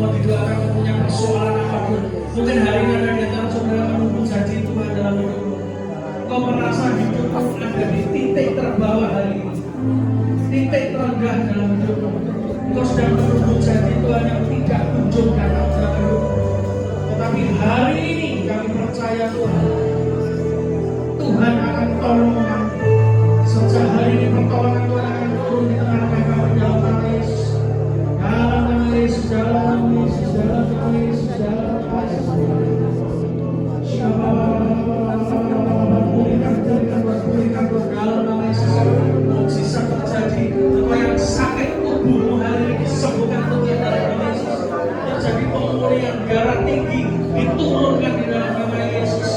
mau didoakan punya persoalan apapun, mungkin hari ini ada di antara saudara menunggu janji Tuhan dalam hidupmu. Kau merasa hidupmu ada di titik terbawah hari ini, titik terendah dalam hidupmu. Kau sedang menunggu janji Tuhan yang tidak kunjung datang dalam hidupmu. Tetapi hari ini kami percaya Tuhan akan tolong kami. Sejak hari ini pertolongan Tuhan akan turun di tengah-tengah kami dalam nama Yesus. Dalam nama Yesus, dalam nama Yesus, dalam nama Yesus, dalam nama Yesus. Pulihkan dalam nama Yesus. Mukjizat terjadi. Apa yang sakit tubuhmu hari ini disembuhkan Tuhan dalam nama Yesus. Terjadi pemulihan darah tinggi diturunkan di dalam nama Yesus.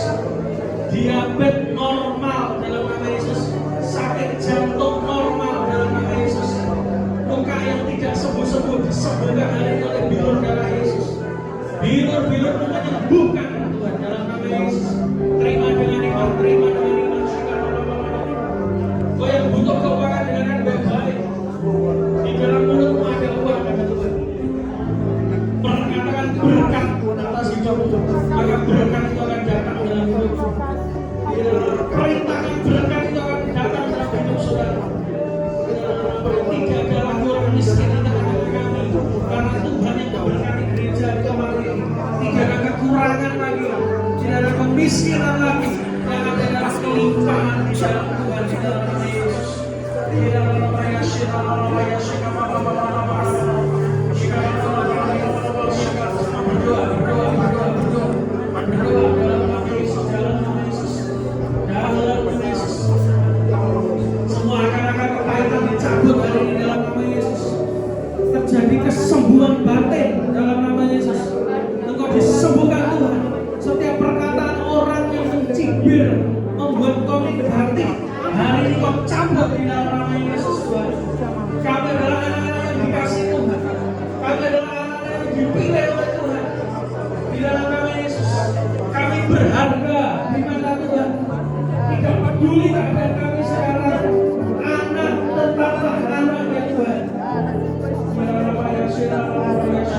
Diabetes normal dalam nama Yesus. Sakit jantung normal dalam nama Yesus. Luka yang tidak sembuh-sembuh disembuhkan hari ini oleh bilur darah Yesus. Bilur-bilur menyembuhkan Tuhan dalam nama Yesus. Terima dengan iman, terima dengan iman. Kau yang butuh keuangan dengan yang baik-baik, di dalam mulutmu ada uang kata Tuhan. Perkatakan berkat atas hidupmu, maka berkat itu akan datang dalam hidupmu. Perintahkan berkat itu akan datang dalam hidup saudara. Tidak ada lagi orang miskin di tengah-tengah kami, karena Tuhan yang memberkati gereja di kamar ini. Tidak ada kekurangan lagi, tidak ada kemiskinan lagi, yang ada dalam kelimpahan di dalam Tuhan, di dalam nama Yesus. Di dalam nama Yesus, dalam nama Yesus, berdoa dalam nama Yesus, dalam nama Yesus, dalam nama Yesus. Semua akar-akar kepaitan dicabut hari ini dalam nama Yesus. Terjadi kesembuhan batin dalam nama Yesus. Engkau disembuhkan Tuhan. Setiap perkataan orang yang mencibir, membuat kau negatif, hari ini kau cabut di dalam nama Yesus Tuhan. Kami adalah anak-anak yang dikasih Tuhan. Kami adalah anak-anak yang dipilih oleh Tuhan. Di dalam nama Yesus, kami berharga di mata Tuhan. Tidak peduli keadaan kami sekarang, anak tetaplah anaknya Tuhan. Di dalam nama Yesus, dalam nama Yesus.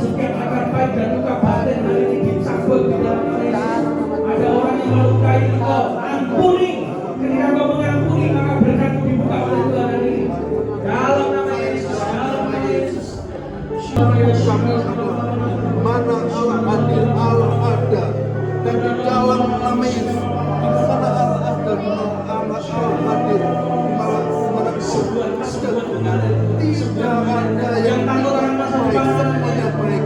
Setiap akar baik dan luka batin hari ini dicabut di dalam nama Yesus. Ada orang yang melukai engkau, ampuni. Ketika engkau mengampuni, maka berkat-Mu dibuka oleh Tuhan hari ini. Dalam nama Yesus, dalam nama Yesus. Mana Allah hadir, Allah ada. Dan di dalam nama Yesus, di mana Allah ada, di mana Allah hadir, di mana Kesembuhan mengalir. tidak ada Yang takut akan masa depan,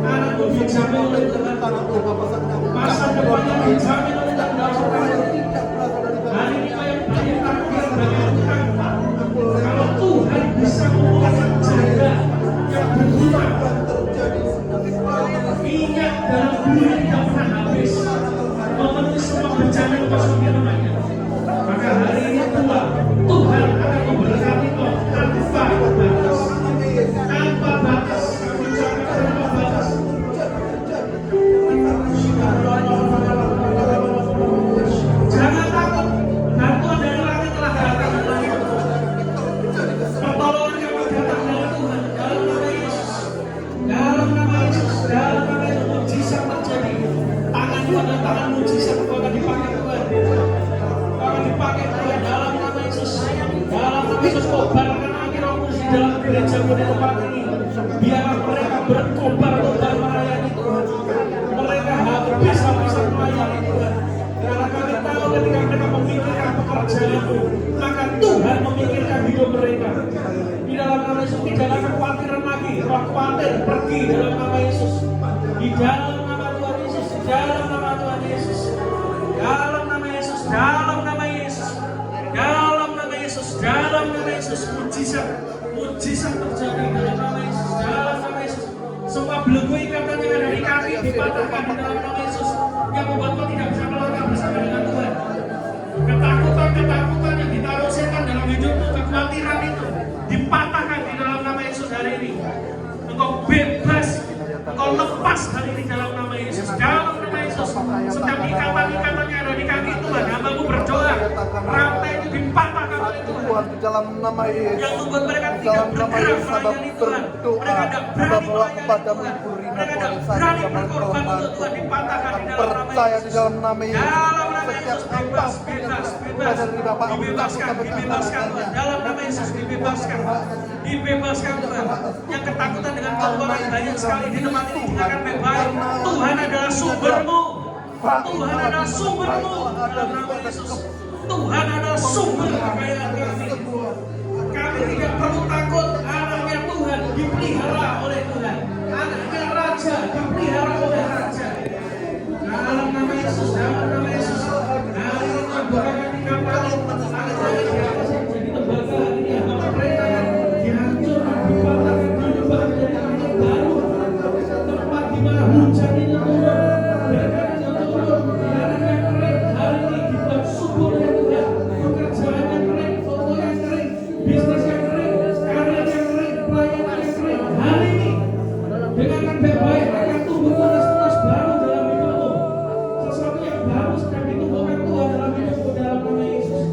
anakmu dijamin oleh Tuhan. Masa depan yang dijamin oleh Tuhan. Hari ini yang banyak takdir banyak utang. Kalau Tuhan bisa memulihkan janda yang berhutang, minyak dalam bumi tidak pernah habis, memenuhi semua bencana yang kosong di rumahnya. Maka hari ini Tuhan akan memberkati kau tanpa batas. Tanpa batas, kami ucapkan tanpa batas. Jangan takut, bantuan dari langit telah datang. Pertolongan yang datang dari Tuhan dalam nama Yesus. Dalam nama Yesus, dalam nama Yesus, mujizat terjadi. Tangan Tuhan dan tangan mujizat kau akan dipakai Tuhan. Kau akan dipakai Tuhan dalam nama Yesus. Dalam nama Yesus, kobarkan angin Roh Kudus di dalam gereja-Mu di tempat ini. Biarlah mereka berkobar untuk melayani Tuhan. Mereka habis-habisan melayani Tuhan. Karena kami tahu ketika mereka memikirkan pekerjaan-Mu, maka Tuhan memikirkan hidup mereka. Di dalam nama Yesus tidak ada kekhawatiran lagi. Roh khawatir pergi dalam nama Yesus. Di dalam nama Tuhan Yesus. Di dalam nama Tuhan Yesus. Dalam nama Yesus. Dalam nama Yesus. Dalam nama Yesus. Dalam nama Yesus. Mujizat terjadi dalam nama Yesus. Dalam nama Yesus. Semua belenggu ikatan yang ada di kaki dipatahkan di dalam nama Yesus. Yang membuat kau tidak bisa melangkah bersama dengan Tuhan. Ketakutan yang ditaruh setan dalam hidupmu, kekhawatiran itu dipatahkan di dalam nama Yesus hari ini. Engkau bebas, engkau lepas hari ini dalam nama Yesus. Dalam nama Yesus, setiap ikatan-ikatan yang ada di kaki Tuhan, hamba-Mu berdoa, rantai itu dipatahkan Tuhan, di dalam nama Yesus. yang membuat mereka Di tidak dalam nama bergerak Yesus, Hamba melayani Tuhan. berdoa. Mereka tidak Hamba berani bawa melayani kepadamu Tuhan. ibu Rina, Mereka Tuhan, tidak saat berani zaman berkorban untuk kelemahan. Tuhan, dipatahkan di dalam nama Percaya di Yesus. dalam nama Yesus. Dalam nama Setiap Yesus, bebas, apapun yang bebas, berada bebas. dari Bapak, Dibebaskan, dibebaskan Tuhan. Dalam nama Yesus, dibebaskan. Dibebaskan Tuhan. Yang ketakutan dengan keuangan banyak sekali di tempat ini akan baik. Tuhan adalah sumbermu. Tuhan adalah sumbermu. Dalam nama Yesus. Tuhan adalah sumber kekayaan kami. Kami tidak perlu takut. Anaknya Tuhan dipelihara oleh Tuhan. Anaknya Raja dipelihara oleh Raja. Dalam nama Yesus, dalam nama Yesus. Hari ini Tuhan bukakan di kapal. Anak-anak di atas yang jadi lembaga hari ini. Bapak mereka yang dihancurkan, dipatahkan, diubah menjadi tempat baru. Tempat di mana hujan itu turun. Berkat itu turun. Tanah yang kering hari ini dibuat subur ya Tuhan. Pekerjaan yang kering, foto yang kering, bisnis yang kering, karir yang kering, pelayanan yang kering. Hari ini dengan akan baik akan tumbuh tunas-tunas baru dalam hidupmu. Sesuatu yang baru sedang ditumbuhkan Tuhan dalam hidupmu dalam nama Yesus.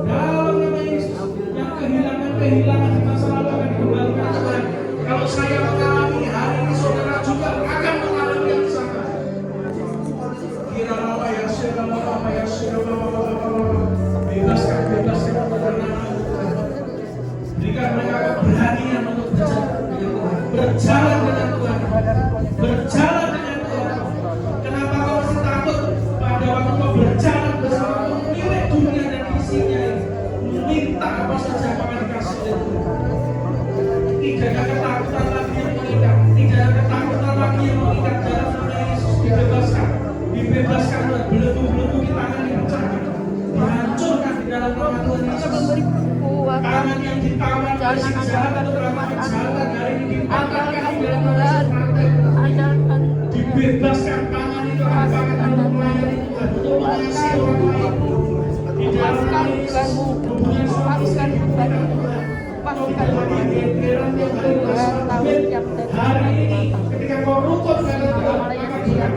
Dalam nama Yesus. Yang kehilangan di masa lalu akan dikembalikan Tuhan. Kalau saya mengalami hari ini, saudara juga akan mengalami yang sama. Bebaskan dalam nama Tuhan. Berikan mereka keberanian untuk berjalan dengan Tuhan. Berjalan dengan Tuhan. Kenapa kau masih takut pada waktu kau berjalan bersama Tuhan? Milik dunia dan isinya ini. Minta apa saja kau akan dikasih oleh Tuhan. Tidak ada ketakutan lagi yang mengikat. Tidak ada ketakutan lagi yang mengikat. Dalam nama Yesus dibebaskan. Dibebaskan Tuhan. Belenggu-belenggu kita akan dipecahkan. Dihancurkan di dalam nama Tuhan Yesus. Tangan yang ditawan oleh si jahat untuk melakukan kejahatan hari ini dipatahkan di dalam nama Yesus. Dibebaskan tangan itu akan dipakai untuk melayani Tuhan, untuk mengasihi orang lain. Di dalam nama Yesus, hubungan suami istri dengan Tuhan. Hari ini ketika kau rukun dengan Tuhan, maka Tuhan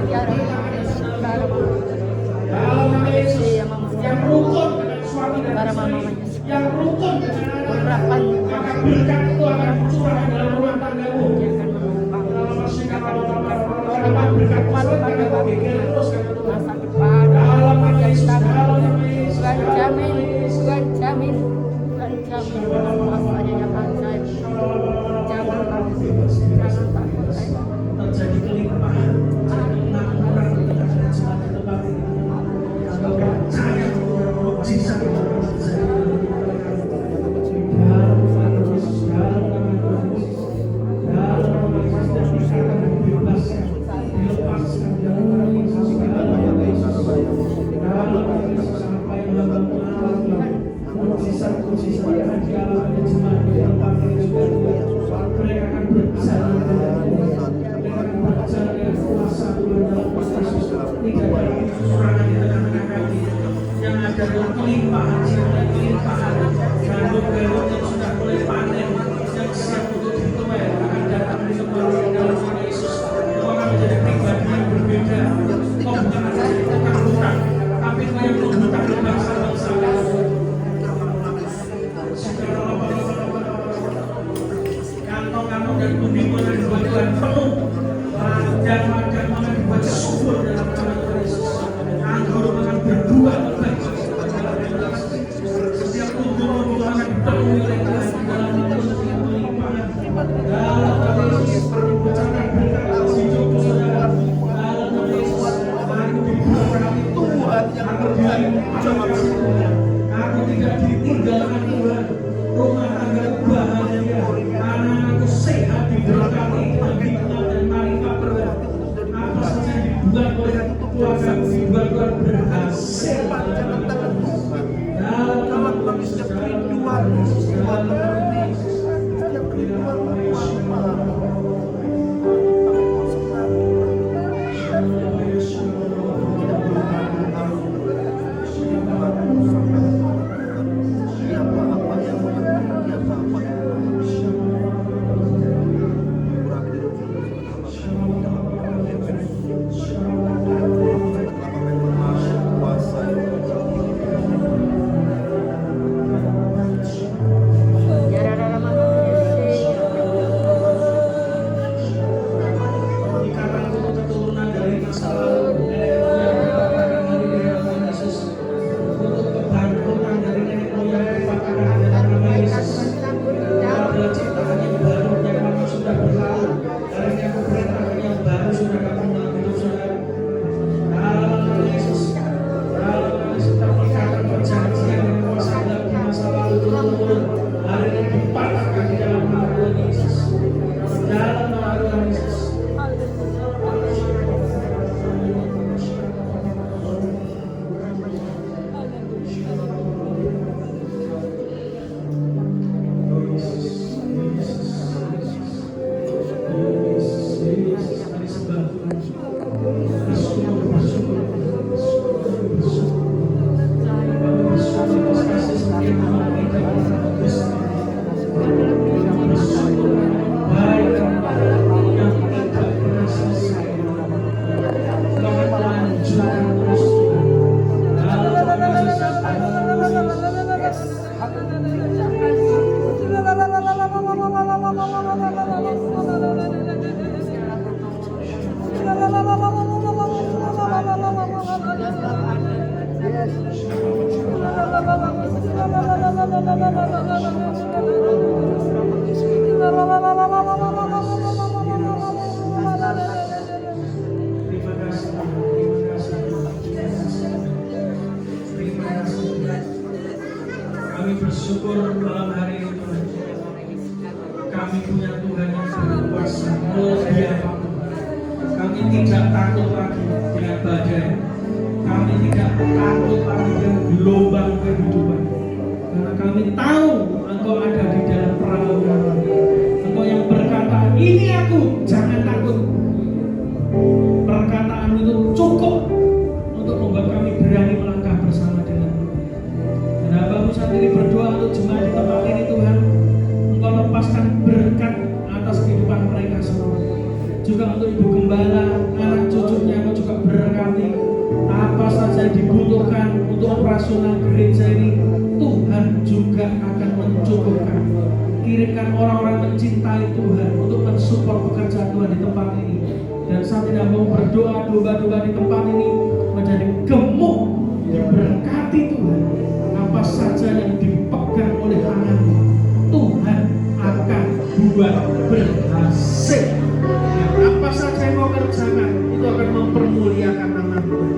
dalam nama Yesus, yang rukun dengan suami dan istri, yang rukun dengan anak-anak, maka berkat itu akan curah dalam rumah tanggamu. Dalam berkat Tuhan akan bergerak terus kata Tuhan. Dalam nama Yesus, dalam nama Yesus, Tuhan jamin terjadi kelimpahan, kemakmuran di tempat ini. Kau percaya mukjizat itu terjadi. Dalam nama Yesus, dalam nama Yesus, dalam nama Yesus, dan kita akan dibebaskan, dilepaskan dalam nama Yesus, dalam nama Yesus, dalam nama Yesus, sampai dalam pengalaman mukjizat-mukjizat yang akan dialami jemaat di tempat ini juga. Mereka akan berjalan dengan Tuhan. Mereka akan berjalan dengan kuasa Tuhan dalam Yesus. Tidak ada kekurangan di tengah-tengah kami. Yang ada adalah kelimpahan, siapa kelimpahan. Gandum-gandum yang sudah mulai panen, yang siap untuk dituai akan datang di tempat ini dalam nama Yesus. Kau akan menjadi pribadi yang berbeda. Kau bukan akan jadi tukang hutang, tapi kau yang berhutang di bangsa-bangsa. Kantong-kantong dan bumi-bumi yang dibuat Tuhan penuh. Ladang-ladang akan dibuat subur dalam nama Tuhan Yesus. Anggur akan berbuah lebat dalam nama Yesus. Setiap tumbuh-tumbuh akan dipenuhi oleh Tuhan di dalam nama Yesus yang melimpahkan. Dalam nama Yesus ucapkan berkat atas hidupmu saudara. Dalam nama Yesus aku diberkati Tuhan yang berkati. Aku tidak ditinggalkan Tuhan. Rumah tanggaku bahagia, anak-anakku sehat, diberkati dengan hikmat dan marifat Tuhan. Apa saja yang dibuat oleh keluargaku dibuat Tuhan berhasil. Dalam nama Yesus, dalam nama Yesus, dalam nama Yesus, dalam nama Yesus. Terima kasih, terima kasih, terima kasih. Kami bersyukur malam hari ini Tuhan. Kami punya Tuhan yang berkuasa melebihi apapun. Kami tidak takut lagi dengan badai. Kami tidak takut lagi dengan gelombang kehidupan. Karena kami tahu Engkau ada di dalam perahu kami. Engkau yang berkata, ini aku, jangan takut. Perkataan itu cukup untuk membuat kami berani melangkah bersama denganmu. Dan hamba-Mu saat ini berdoa untuk jemaat di tempat ini Tuhan. Engkau lepaskan berkat atas kehidupan mereka semua. Juga untuk Ibu Gembala, anak cucunya Engkau juga berkati. Apa saja yang dibutuhkan untuk operasional gereja ini, Tuhan juga akan mencukupkan. Kirimkan orang-orang mencintai Tuhan untuk mensupport pekerjaan Tuhan di tempat ini. Dan saat ini mau berdoa, domba-domba di tempat ini menjadi gemuk, diberkati Tuhan. Apa saja yang dipegang oleh tanganmu, Tuhan akan buat berhasil. Dan apa saja yang mau kerjakan, itu akan mempermuliakan nama Tuhan.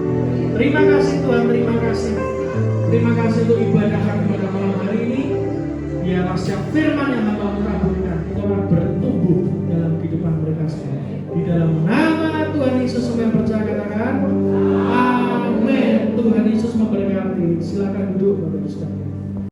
Terima kasih Tuhan, terima kasih. Terima kasih untuk ibadah kami pada malam hari ini. Biarlah setiap firman yang Hamba-Mu kabulkan, itu akan bertumbuh dalam kehidupan mereka semua. Di dalam nama Tuhan Yesus yang percaya katakan, amin. Tuhan Yesus memberkati. Silakan duduk Bapak Ibu.